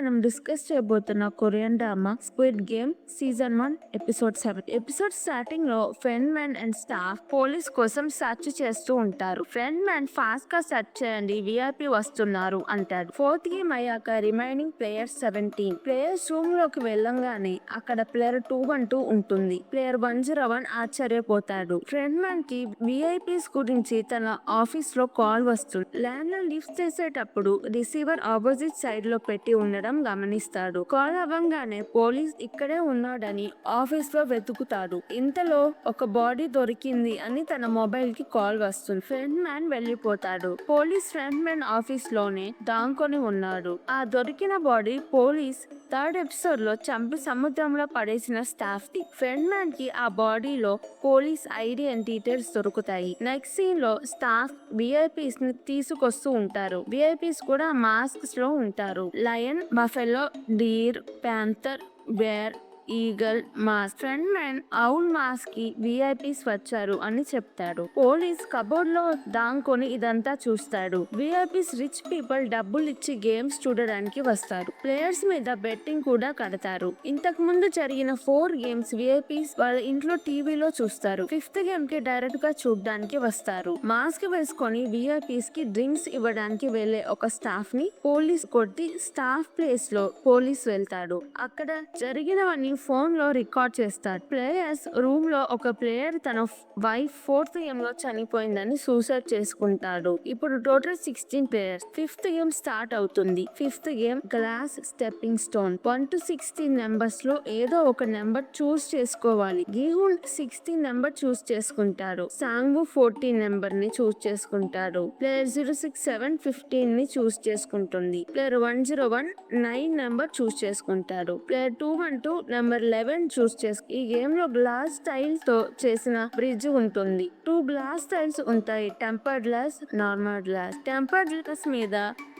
మనం డిస్కస్ చేయబోతున్న Korean drama squid game season 1 episode 7. Episode starting లో front man and staff police కోసం search చేస్తూ ఉంటారు. ఫ్రెండ్ మ్యాన్ ఫాస్ట్ గా సెర్చ్ చేయండి, విఐపి వస్తున్నారు అంటాడు. ఫోర్త్ గేమ్ అయ్యాక రిమైనింగ్ ప్లేయర్స్ 17 ప్లేయర్స్ రూమ్ లోకి వెళ్ళంగానే అక్కడ ప్లేయర్ 212 ఉంటుంది. ప్లేయర్ 101 ఆశ్చర్యపోతాడు. ఫ్రెండ్ మ్యాన్ కి విఐపీస్ గురించి తన ఆఫీస్ లో కాల్ వస్తుంది. ల్యాండ్ లో లిఫ్ట్ చేసేటప్పుడు రిసీవర్ ఆపోజిట్ సైడ్ లో పెట్టి ఉండడం గమనిస్తాడు. కాల్ అవ్వంగానే పోలీస్ ఇక్కడే ఉన్నాడని ఆఫీస్ లో వెతుకుతాడు. ఇంతలో ఒక బాడీ దొరికింది అని తన మొబైల్ కి కాల్ వస్తుంది. ఫ్రెండ్ మ్యాన్ వెళ్లిపోతాడు. పోలీస్ ఫ్రెండ్ మ్యాన్ ఆఫీస్ లోనే దాంకొని ఉన్నాడు. ఆ దొరికిన బాడీ పోలీస్ థర్డ్ ఎపిసోడ్ లో చంపి సముద్రంలో పడేసిన స్టాఫ్ ది. ఫ్రెండ్ మ్యాన్ కి ఆ బాడీలో పోలీస్ ఐడి అండ్ డీటెయిల్స్ దొరుకుతాయి. నెక్స్ట్ సీన్ లో స్టాఫ్ విఐపీస్ ని తీసుకొస్తూ ఉంటారు. విఐపీస్ కూడా మాస్క్స్ లో ఉంటారు. Lion, buffalo, deer, panther, bear, eagle mask. Front man owl mask కి విఐపీస్ వచ్చారు అని చెప్తాడు. పోలీస్ కబోర్డ్ లో దాంకొని ఇదంతా చూస్తాడు. విఐపీస్ రిచ్ పీపుల్ డబ్బులు ఇచ్చి గేమ్స్ చూడడానికి వస్తారు. ప్లేయర్స్ మీద బెట్టింగ్ కూడా కడతారు. ఇంతకు ముందు జరిగిన 4 గేమ్స్ విఐపీస్ వాళ్ళ ఇంట్లో టీవీలో చూస్తారు. 5th గేమ్ కి డైరెక్ట్ గా చూడడానికి వస్తారు. మాస్క్ వేసుకొని విఐపీస్ కి డ్రింక్స్ ఇవ్వడానికి వెళ్లే ఒక స్టాఫ్ ని పోలీస్ కొట్టి స్టాఫ్ ప్లేస్ లో పోలీస్ వెళ్తాడు. అక్కడ జరిగినవన్నీ ఫోన్ లో రికార్డ్ చేస్తాడు. ప్లేయర్స్ రూమ్ లో ఒక ప్లేయర్ తన వైఫ్ 4th గేమ్ లో చనిపోయిందని సూసైడ్ చేసుకుంటాడు. ఇప్పుడు total 16 players. 5th game start అవుతుంది. 5th game glass stepping stone. 1 to 16 numbers లో ఏదో ఒక నెంబర్ చూస్ చేసుకోవాలి. గీహున్ 16 నెంబర్ చూస్ చేసుకుంటాడు. సాంగు 14 నెంబర్ ని చూస్ చేసుకుంటాడు. ప్లేయర్ 067 15 ని చూస్ చేసుకుంటుంది. ప్లేయర్ 101 9 నెంబర్ చూస్ చేసుకుంటాడు. ప్లేయర్ 212 నెంబర్ 11 చూస్ చేసుకు. ఈ గేమ్ లో గ్లాస్ టైల్ తో చేసిన బ్రిడ్జ్ ఉంటుంది. 2 గ్లాస్ టైల్స్ ఉంటాయి. Tempered glass, normal glass. Tempered glass మీద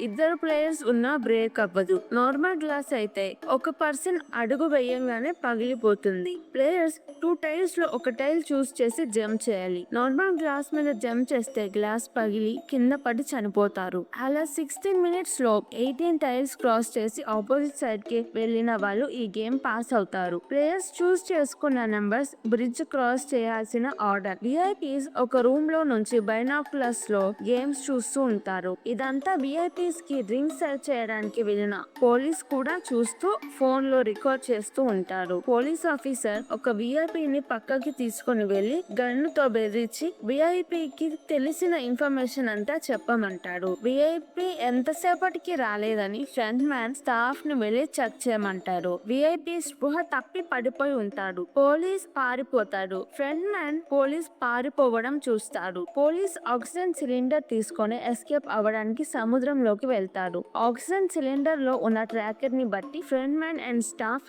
ఇద్దరు ప్లేయర్స్ ఉన్నా బ్రేక్ అవ్వదు. నార్మల్ గ్లాస్ అయితే ఒక పర్సన్ అడుగు వేయంగానే పగిలిపోతుంది. ప్లేయర్స్ 2 టైల్స్ లో ఒక టైల్ చూస్ చేసి జంప్ చేయాలి. నార్మల్ గ్లాస్ మీద జంప్ చేస్తే గ్లాస్ పగిలి కింద పడి చనిపోతారు. అలా 16 మినిట్స్ లో 18 టైల్స్ క్రాస్ చేసి ఆపోజిట్ సైడ్ కి వెళ్లిన వాళ్ళు ఈ గేమ్ పాస్ అవుతారు. ప్లేయర్స్ చూస్ చేసుకున్న నెంబర్స్ బ్రిడ్జ్ క్రాస్ చేయాల్సిన ఆర్డర్. విఐపీస్ ఒక రూమ్ లో నుంచి బైనాక్యులర్స్ లో గేమ్స్ చూస్తూ ఉంటారు. ఇదంతా విఐపీస్ కి డ్రింక్ సర్వ్ చేయడానికి వెళ్ళిన పోలీస్ కూడా చూస్తూ ఫోన్ లో రికార్డ్ చేస్తూ ఉంటారు. పోలీస్ ఆఫీసర్ ఒక విఐపీని పక్కకి తీసుకుని వెళ్లి గన్నుతో బెదిరించి విఐపీకి తెలిసిన ఇన్ఫర్మేషన్ అంతా చెప్పమంటాడు. విఐపీ ఎంతసేపటికి రాలేదని ఫ్రంట్ మ్యాన్ స్టాఫ్ ని వెళ్లి చెక్ చేయమంటారు. విఐపీ స్పృహ తప్పి పడిపోయి ఉంటాడు. పోలీస్ పారిపోతాడు. ఫ్రంట్ మ్యాన్ పోలీస్ పారిపోవడం చూస్తాడు. పోలీస్ ఆక్సిజన్ సిలిండర్ తీసుకొని ఎస్కేప్ అవ్వడానికి సముద్రంలోకి వెళ్తాడు. ఆక్సిజన్ సిలిండర్ లో ఉన్న ట్రాకర్ ని బట్టి ఫ్రంట్ మ్యాన్ అండ్ స్టాఫ్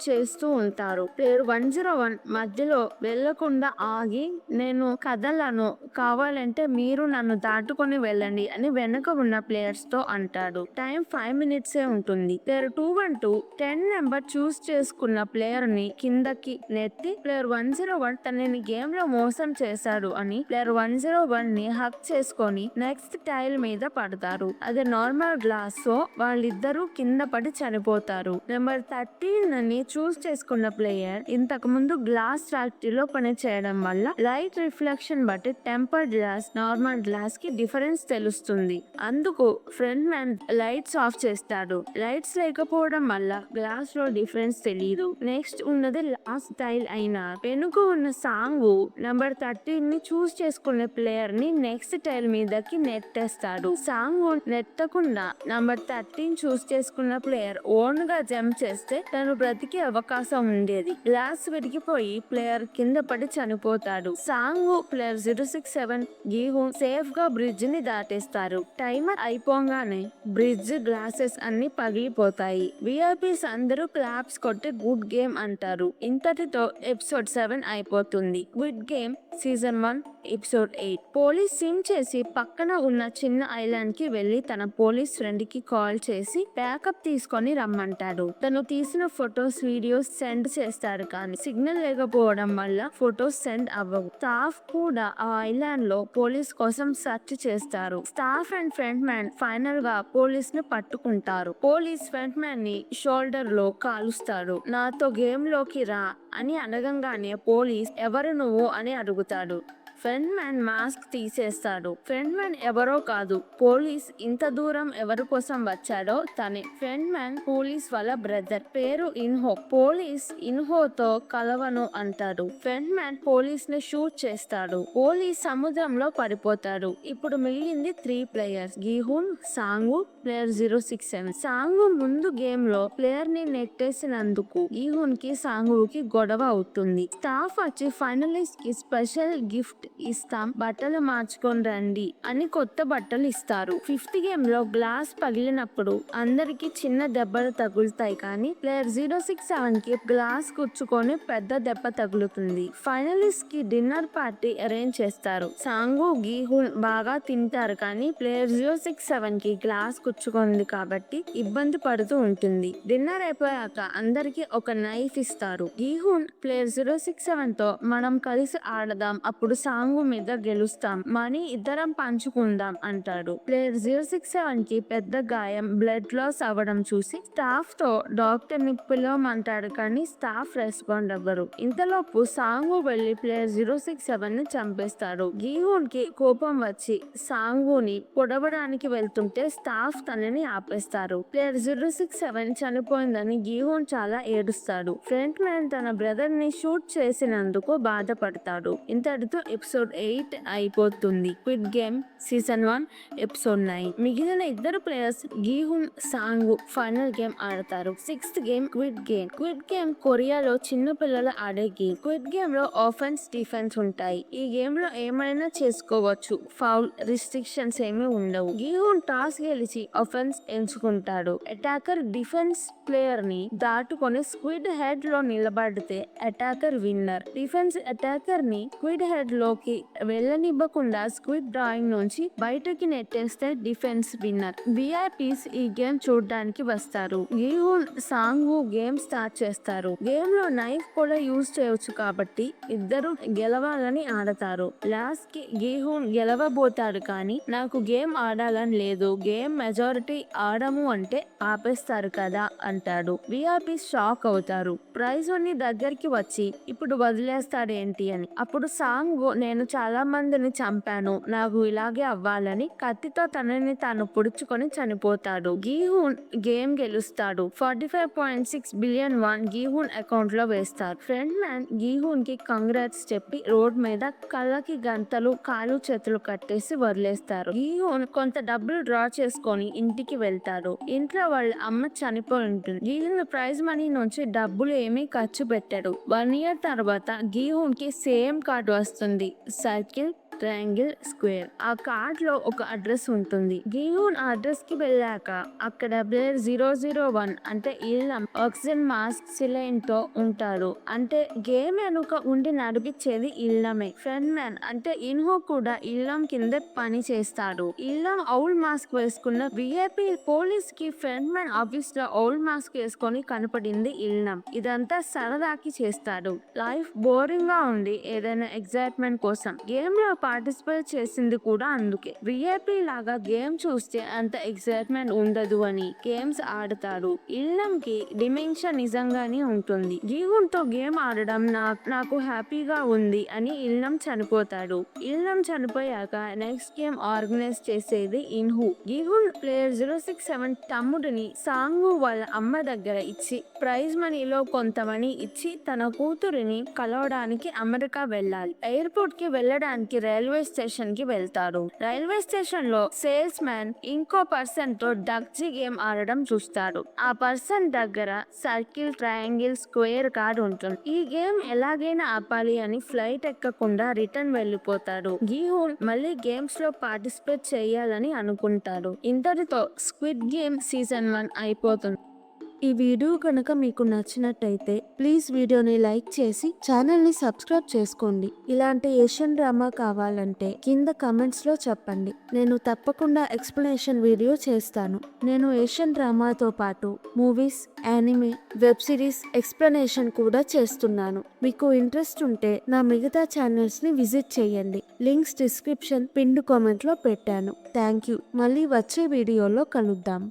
చేస్తూ ఉంటారు. ప్లేయర్ 101 మధ్యలో వెళ్లకుండా ఆగి, నేను కదలను, కావాలంటే మీరు నన్ను దాటుకొని వెళ్ళండి అని వెనక ఉన్న ప్లేయర్స్ తో అంటాడు. టైం 5 మినిట్సే ఉంటుంది. ప్లేయర్ 212 10 నెంబర్ చూస్ చేసుకున్న ప్లేయర్ ని కిందకి నెట్టి ప్లేయర్ 101 తనని గేమ్ లో మోసం చేశాడు అని ప్లేయర్ 101 ని హక్ చేసుకొని నెక్స్ట్ టైల్ మీద పడతారు. అది నార్మల్ గ్లాస్, సో వాళ్ళిద్దరూ కింద పడి చనిపోతారు. నెంబర్ 13 ని చూస్ చేసుకున్న ప్లేయర్ ఇంతకు ముందు గ్లాస్ ఫ్యాక్టరీలో పని చేయడం వల్ల లైట్ రిఫ్లెక్షన్ బట్టి టెంపర్డ్ గ్లాస్, నార్మల్ గ్లాస్ కి డిఫరెన్స్ తెలుస్తుంది. అందుకు ఫ్రంట్ మ్యాన్ లైట్స్ ఆఫ్ చేస్తాడు. లైట్స్ లేకపోవడం వల్ల గ్లాస్ లో డిఫరెన్స్ తెలియదు. నెక్స్ట్ ఉన్నది లాస్ట్ టైల్ అయిన వెనుక ఉన్న సాంగు నెంబర్ 13 ని చూస్ చేసుకునే ప్లేయర్ ని నెక్స్ట్ టైల్ మీదకి నెట్టేస్తాడు. సాంగు నెట్టకుండా నెంబర్ 13 చూస్ చేసుకున్న ప్లేయర్ ఓన్ గా జంప్ చేస్తే తను బ్రతికే అవకాశం ఉండేది. గ్లాస్ విరిగిపోయి ప్లేయర్ కింద పడి చనిపోతాడు. సాంగు ప్లేయర్ 067 గీహు సేఫ్ గా బ్రిడ్జ్ ని దాటేస్తారు. టైమర్ అయిపోగానే బ్రిడ్జ్ గ్లాసెస్ అన్ని పగిలిపోతాయి. విఐపీస్ అందరూ క్లాప్స్ కొట్టి గుడ్ గేమ్ అంటారు. ఇంతటితో ఎపిసోడ్ 7 అయిపోతుంది. Good game season 1 episode 8. Police SIM చేసి పక్కన ఉన్న చిన్న ఐలాండ్ కి వెళ్లి తన పోలీస్ ఫ్రెండ్ కి కాల్ చేసి బ్యాకప్ తీసుకొని రమ్మంటాడు. తను తీసిన ఫొటోస్ వీడియోస్ సెండ్ చేస్తాడు, కానీ సిగ్నల్ లేకపోవడం వల్ల ఫొటోస్ సెండ్ అవ్వవు. స్టాఫ్ కూడా ఆ ఐలాండ్ లో పోలీస్ కోసం సెర్చ్ చేస్తారు. Staff and front man final గా పోలీస్ ను పట్టుకుంటారు. పోలీస్ ఫ్రంట్ మ్యాన్ ని షోల్డర్ లో కాలుస్తాడు. నాతో గేమ్ లోకి రా అని అడగంగానే పోలీస్ ఎవరు నువ్వు అని అడుగుతాడు. ఫ్రంట్ మ్యాన్ మాస్క్ తీసేస్తాడు. ఫ్రంట్ మ్యాన్ ఎవరో కాదు, పోలీస్ ఇంత దూరం ఎవరి కోసం వచ్చాడో తనే. ఫ్రంట్ మ్యాన్ పోలీస్ వాళ్ళ బ్రదర్, పేరు ఇన్హో. పోలీస్ ఇన్హోతో కలవను అంటాడు. ఫ్రంట్ మ్యాన్ పోలీస్ ని షూట్ చేస్తాడు. పోలీస్ సముద్రంలో పడిపోతాడు. ఇప్పుడు మిగిలింది 3 players, Gihun, song, player 067. Song ముందు గేమ్ లో ప్లేయర్ ని నెట్టేసినందుకు గీహూన్ కి సాంగుకి గొడవ అవుతుంది. స్టాఫ్ వచ్చి ఫైనలిస్ట్ కి స్పెషల్ గిఫ్ట్ ఇస్తాం, బట్టలు మార్చుకొని రండి అని కొత్త బట్టలు ఇస్తారు. 5th గేమ్ లో గ్లాస్ పగిలినప్పుడు అందరికి చిన్న దెబ్బలు తగులుతాయి, కానీ ప్లేయర్ 067 కి గ్లాస్ గుచ్చుకొని పెద్ద దెబ్బ తగులుతుంది. ఫైనలిస్ట్ కి డిన్నర్ పార్టీ అరేంజ్ చేస్తారు. సాంగు గీహూన్ బాగా తింటారు, కానీ ప్లేయర్ 067 కి గ్లాస్ గుచ్చుకుంది కాబట్టి ఇబ్బంది పడుతూ ఉంటుంది. డిన్నర్ అయిపోయాక అందరికి ఒక నైఫ్ ఇస్తారు. గీహూన్ ప్లేయర్ 067 తో మనం కలిసి ఆడదాం, అప్పుడు సాంగు మీద గెలుస్తాం, మనీ ఇద్దరం పంచుకుందాం అంటాడు. ప్లేయర్ 067 కి పెద్ద గాయం, బ్లడ్ లాస్ అవ్వడం చూసి స్టాఫ్ తో డాక్టర్ ని పిలవమంటాడు, కానీ స్టాఫ్ రెస్పాండ్ అవ్వరు. ఇంతలోపు సాంగు వెళ్లి ప్లేయర్ 067 ని చంపేస్తాడు. గీహూన్ కి కోపం వచ్చి సాంగుని పొడవడానికి వెళ్తుంటే స్టాఫ్ తనని ఆపేస్తారు. ప్లేయర్ 067 చనిపోయిందని గీహూన్ చాలా ఏడుస్తాడు. ఫ్రంట్ మ్యాన్ తన బ్రదర్ ని షూట్ చేసినందుకు బాధపడతాడు. ఇంతటితో ఎపిసోడ్ 8 అయిపోతుంది. Squid Game season 1 episode 9. మిగిలిన ఇద్దరు players Gihun, Sangwoo final game ఆడతారు. 6th game Squid Game. Squid Game కొరియాలో చిన్న పిల్లలు ఆడే గేమ్. క్విడ్ గేమ్ లో ఆఫెన్స్, డిఫెన్స్ ఉంటాయి. ఈ గేమ్ లో ఏమైనా చేసుకోవచ్చు, ఫౌల్ రిస్ట్రిక్షన్స్ ఏమీ ఉండవు. గీహూన్ టాస్ గెలిచి ఆఫెన్స్ ఎంచుకుంటాడు. అటాకర్ డిఫెన్స్ ప్లేయర్ ని దాటుకొని స్క్విడ్ హెడ్ లో నిలబడితే అటాకర్ విన్నర్. డిఫెన్స్ అటాకర్ ని స్క్విడ్ హెడ్ లోకి వెళ్ళనివ్వకుండా స్క్విడ్ డ్రాయింగ్ నుంచి బయటకి నెట్టేస్తే డిఫెన్స్ విన్నర్. విఐపీస్ ఈ గేమ్ చూడడానికి వస్తారు. గీహూన్, సాంగు గేమ్ స్టార్ట్ చేస్తారు. గేమ్ లో నైఫ్ కూడా యూజ్ చేయొచ్చు కాబట్టి ఇద్దరు గెలవాలని ఆడతారు. లాస్ట్ కి గీహూన్ గెలవబోతాడు, కానీ నాకు గేమ్ ఆడాలని లేదు, గేమ్ మెజారిటీ ఆడము అంటే ఆపేస్తారు కదా అంటాడు. విఐపీస్ షాక్ అవుతారు. ప్రైజ్ ని దగ్గరికి వచ్చి ఇప్పుడు వదిలేస్తాడేంటి అని. అప్పుడు సాంగు నేను చాలా మందిని చంపాను, నాకు ఇలాగే అవ్వాలని కత్తితో తనని తాను పొడుచుకొని చనిపోతాడు. గీహూన్ గేమ్ గెలుస్తాడు. 45.6 బిలియన్ వన్ గీహూన్ అకౌంట్ లో వేస్తారు. ఫ్రంట్ మ్యాన్ గీహూన్ కి కంగ్రాట్స్ చెప్పి రోడ్ మీద కళ్ళకి గంతలు, కాలు చేతులు కట్టేసి వదిలేస్తారు. గీహూన్ కొంత డబ్బులు డ్రా చేసుకొని ఇంటికి వెళ్తాడు. ఇంట్లో వాళ్ళ అమ్మ చనిపోయి ఉంటుంది. గీహూన్ ప్రైజ్ మనీ నుంచి డబ్బులు ఏమీ ఖర్చు పెట్టాడు. 1 year తర్వాత గీహూన్ కి సేమ్ కార్డు వస్తుంది, సర్కిల్, ట్రయాంగిల్, స్క్వేర్. ఆ కార్డ్ లో ఒక అడ్రస్ ఉంటుంది. గీహూన్ ఆ అడ్రస్ కి వెళ్ళాక అక్కడ ప్లేయర్ 001 అంటే ఇల్లం ఆక్సిజన్ మాస్క్ సిలైన్ తో ఉంటాడు. అంటే గేమ్ వెనుక ఉండి నడిపించేది ఇల్లమే. ఫ్రంట్ మ్యాన్ అంటే ఇన్హో కూడా ఇల్లం కింద పని చేస్తాడు. ఇల్లం ఔల్ మాస్క్ వేసుకున్న విఐపి. పోలీస్ కి ఫ్రంట్ మ్యాన్ ఆఫీస్ లో ఔల్ మాస్క్ వేసుకొని కనపడింది ఇల్లం. ఇదంతా సరదాకి చేస్తాడు. లైఫ్ బోరింగ్ గా ఉంది, ఏదైనా ఎగ్జైట్మెంట్ కోసం గేమ్ లో పార్టిసిపేట్ చేసింది కూడా అందుకే. విఐపి లాగా గేమ్ చూస్తే అంత ఎగ్జైట్మెంట్ ఉండదు అని గేమ్స్ ఆడతాడు. ఇల్లం కి డిమెన్షన్ నిజంగానే ఉంటుంది. గీహూన్ తో గేమ్ ఆడడం నాకు హ్యాపీగా ఉంది అని ఇల్లం చనిపోతాడు. ఇల్లం చనిపోయాక నెక్స్ట్ గేమ్ ఆర్గనైజ్ చేసేది ఇన్హు. గీహూన్ ప్లేయర్ 067 తమ్ముడిని సాంగు వాళ్ళ అమ్మ దగ్గర ఇచ్చి ప్రైజ్ మనీలో కొంత మనీ ఇచ్చి తన కూతురిని కలవడానికి అమెరికా వెళ్ళాలి. ఎయిర్పోర్ట్ కి వెళ్ళడానికి రైల్వే స్టేషన్ కి వెళ్తారు. రైల్వే స్టేషన్ లో సేల్స్ మ్యాన్ ఇంకో పర్సన్ తో డక్జీ గేమ్ ఆడడం చూస్తాడు. ఆ పర్సన్ దగ్గర సర్కిల్, ట్రయాంగిల్, స్క్వేర్ కార్డ్ ఉంటుంది. ఈ గేమ్ ఎలాగైనా ఆపాలి అని ఫ్లైట్ ఎక్కకుండా రిటర్న్ వెళ్ళిపోతాడు. గీహూన్ మళ్ళీ గేమ్స్ లో పార్టిసిపేట్ చేయాలని అనుకుంటాడు. ఇంతటితో స్క్విడ్ గేమ్ సీజన్ 1 అయిపోతుంది. ఈ వీడియో కనుక మీకు నచ్చినట్టయితే ప్లీజ్ వీడియోని లైక్ చేసి ఛానల్ని సబ్స్క్రైబ్ చేసుకోండి. ఇలాంటి ఏషియన్ డ్రామా కావాలంటే కింద కమెంట్స్ లో చెప్పండి. నేను తప్పకుండా ఎక్స్ప్లెనేషన్ వీడియో చేస్తాను. నేను ఏషియన్ డ్రామాతో పాటు movies, anime, web series explanation కూడా చేస్తున్నాను. మీకు ఇంట్రెస్ట్ ఉంటే నా మిగతా ఛానల్స్ ని విజిట్ చేయండి. లింక్స్ డిస్క్రిప్షన్, పిన్డ్ కామెంట్ లో పెట్టాను. Thank you. మళ్ళీ వచ్చే వీడియోలో కలుద్దాం.